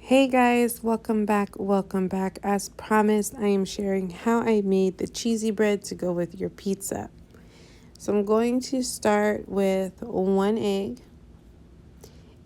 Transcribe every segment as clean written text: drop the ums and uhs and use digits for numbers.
Hey guys, welcome back, welcome back. As promised, I am sharing how I made the cheesy bread to go with your pizza. So I'm going to start with 1 egg,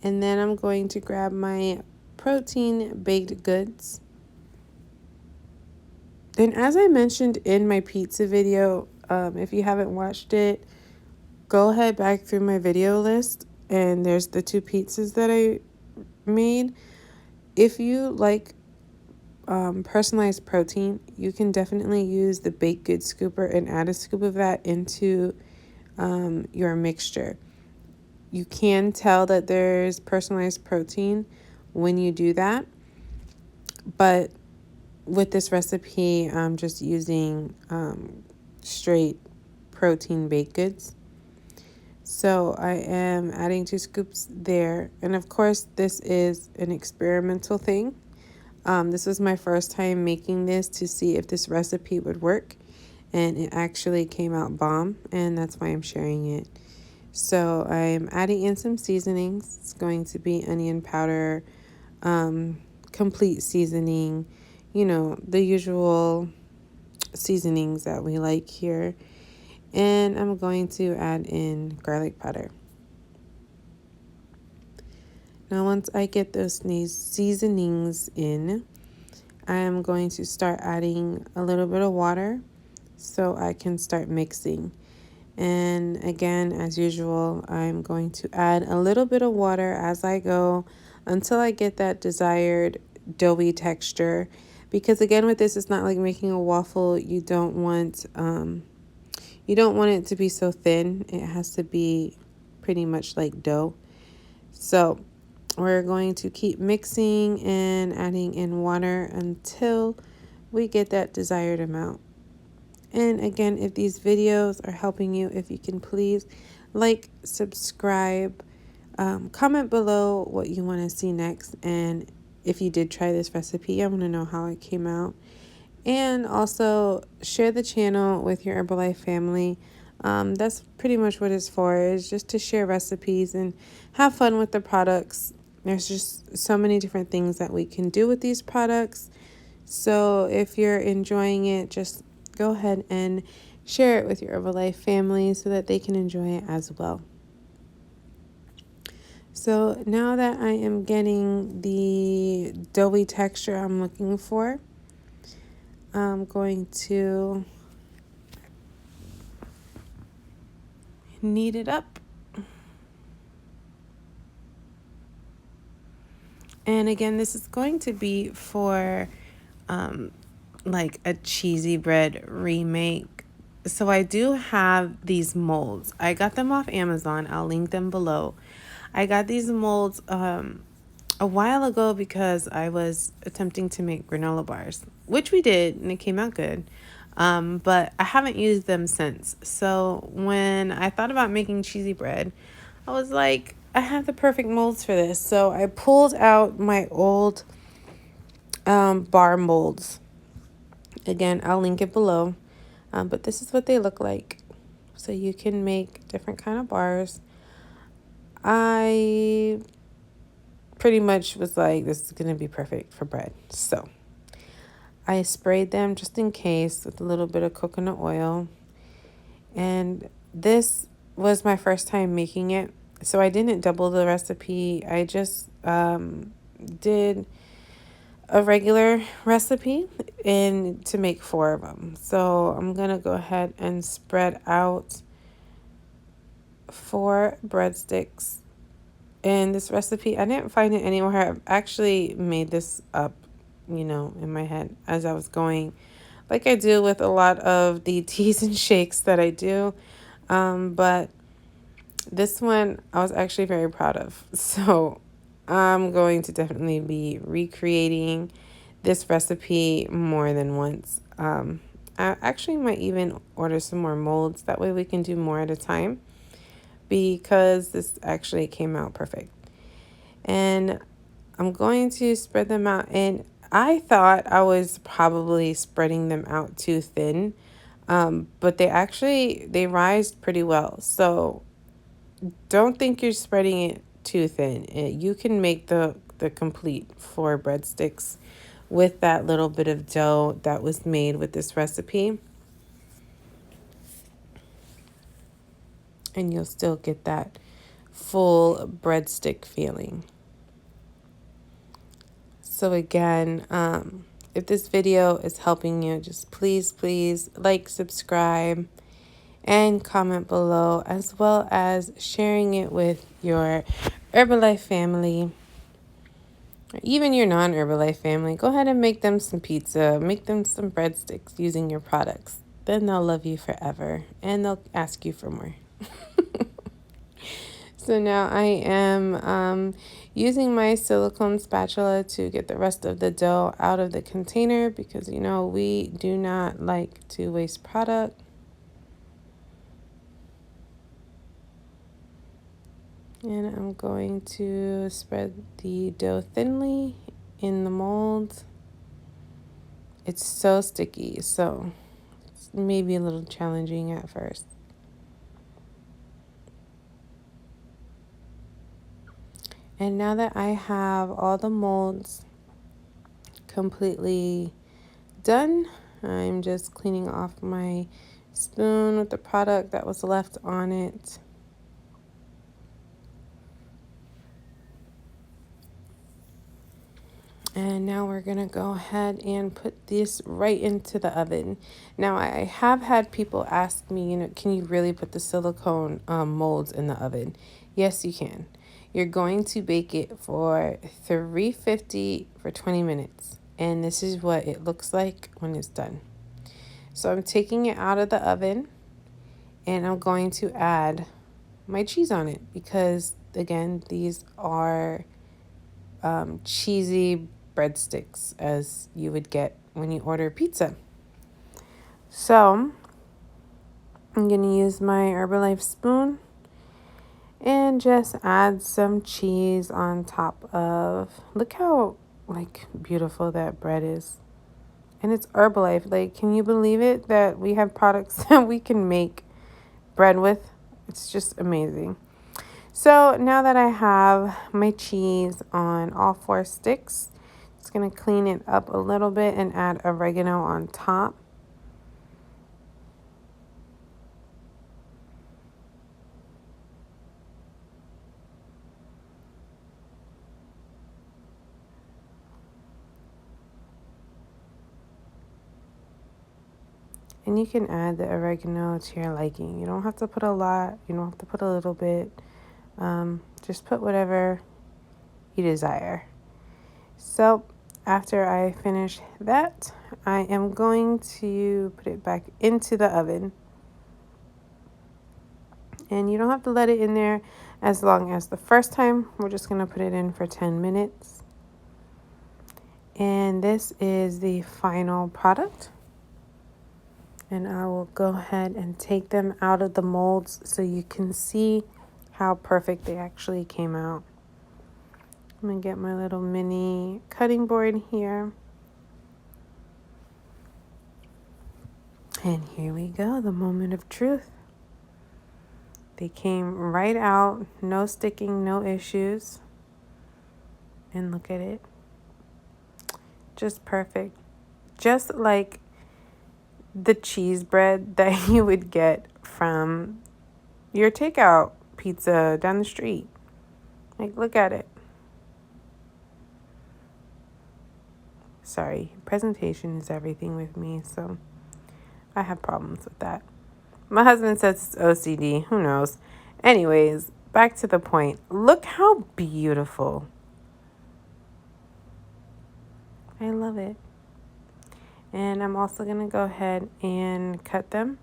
and then I'm going to grab my protein baked goods. And as I mentioned in my pizza video, if you haven't watched it, go ahead back through my video list, and there's the 2 pizzas that I made. If you like personalized protein, you can definitely use the baked good scooper and add a scoop of that into your mixture. You can tell that there's personalized protein when you do that, but with this recipe, I'm just using straight protein baked goods. So I am adding 2 scoops there, and of course this is an experimental thing. This was my first time making this to see if this recipe would work, and it actually came out bomb, and that's why I'm sharing it. So I'm adding in some seasonings. It's going to be onion powder, complete seasoning, the usual seasonings that we like here. And I'm going to add in garlic powder. Now once I get those seasonings in, I am going to start adding a little bit of water so I can start mixing. And again, as usual, I'm going to add a little bit of water as I go until I get that desired doughy texture. Because again, with this, it's not like making a waffle. You don't want it to be so thin. It has to be pretty much like dough. So we're going to keep mixing and adding in water until we get that desired amount. And again, if these videos are helping you, if you can please like, subscribe, comment below what you want to see next. And if you did try this recipe, I want to know how it came out. And also share the channel with your Herbalife family. That's pretty much what it's for, is just to share recipes and have fun with the products. There's just so many different things that we can do with these products. So if you're enjoying it, just go ahead and share it with your Herbalife family so that they can enjoy it as well. So now that I am getting the doughy texture I'm looking for, I'm going to knead it up. And again, this is going to be for like a cheesy bread remake. So I do have these molds. I got them off Amazon. I'll link them below. I got these molds a while ago because I was attempting to make granola bars, which we did, and it came out good. But I haven't used them since. So when I thought about making cheesy bread, I was like, I have the perfect molds for this. So I pulled out my old bar molds. Again, I'll link it below. But this is what they look like. So you can make different kind of bars. I pretty much was like, this is going to be perfect for bread. So I sprayed them just in case with a little bit of coconut oil. And this was my first time making it. So I didn't double the recipe. I just did a regular recipe and to make 4 of them. So I'm going to go ahead and spread out 4 breadsticks. And this recipe, I didn't find it anywhere. I've actually made this up, in my head as I was going, like I do with a lot of the teas and shakes that I do. But this one I was actually very proud of. So I'm going to definitely be recreating this recipe more than once. I actually might even order some more molds. That way we can do more at a time, because this actually came out perfect. And I'm going to spread them out. And I thought I was probably spreading them out too thin, but they rise pretty well. So don't think you're spreading it too thin. You can make the the complete 4 breadsticks with that little bit of dough that was made with this recipe. And you'll still get that full breadstick feeling. So again, if this video is helping you, just please like, subscribe, and comment below, as well as sharing it with your Herbalife family, or even your non-Herbalife family. Go ahead and make them some pizza, make them some breadsticks using your products. Then they'll love you forever, and they'll ask you for more. So now I am using my silicone spatula to get the rest of the dough out of the container, because, you know, we do not like to waste product. And I'm going to spread the dough thinly in the mold. It's so sticky, so it's maybe a little challenging at first. And now that I have all the molds completely done, I'm just cleaning off my spoon with the product that was left on it. And now we're going to go ahead and put this right into the oven. Now, I have had people ask me, you know, can you really put the silicone molds in the oven? Yes, you can. You're going to bake it for 350 for 20 minutes. And this is what it looks like when it's done. So I'm taking it out of the oven, and I'm going to add my cheese on it, because, again, these are cheesy breadsticks, as you would get when you order pizza. So I'm going to use my Herbalife spoon and just add some cheese on top of, look how beautiful that bread is. And it's Herbalife. Can you believe it that we have products that we can make bread with? It's just amazing. So now that I have my cheese on all 4 sticks, just going to clean it up a little bit and add oregano on top. And you can add the oregano to your liking. You don't have to put a lot. You don't have to put a little bit. Just put whatever you desire. So after I finish that, I am going to put it back into the oven. And you don't have to let it in there as long as the first time. We're just going to put it in for 10 minutes. And this is the final product. And I will go ahead and take them out of the molds so you can see how perfect they actually came out. I'm going to get my little mini cutting board here. And here we go, the moment of truth. They came right out, no sticking, no issues. And look at it. Just perfect. Just like the cheese bread that you would get from your takeout pizza down the street. Look at it. Sorry, presentation is everything with me, so I have problems with that. My husband says it's OCD. Who knows? Anyways, back to the point. Look how beautiful. I love it. And I'm also going to go ahead and cut them.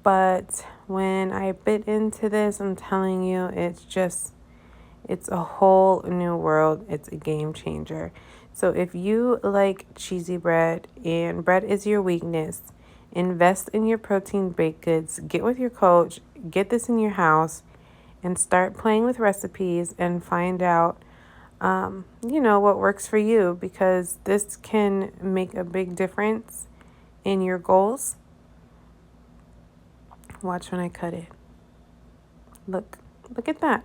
But when I bit into this, I'm telling you, it's a whole new world. It's a game changer. So if you like cheesy bread and bread is your weakness, invest in your protein baked goods. Get with your coach. Get this in your house and start playing with recipes and find out, what works for you, because this can make a big difference in your goals. Watch when I cut it. Look at that.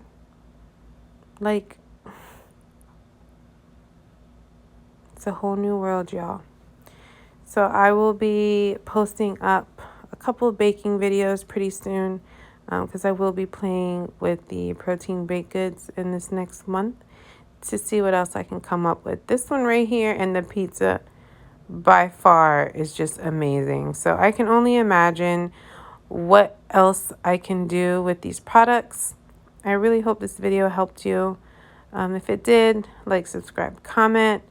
It's a whole new world, y'all. So I will be posting up a couple of baking videos pretty soon because I will be playing with the protein baked goods in this next month to see what else I can come up with. This one right here and the pizza by far is just amazing. So I can only imagine what else I can do with these products. I really hope this video helped you. If it did, like, subscribe, comment.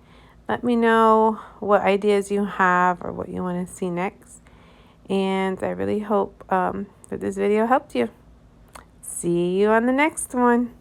Let me know what ideas you have or what you want to see next. And I really hope that this video helped you. See you on the next one.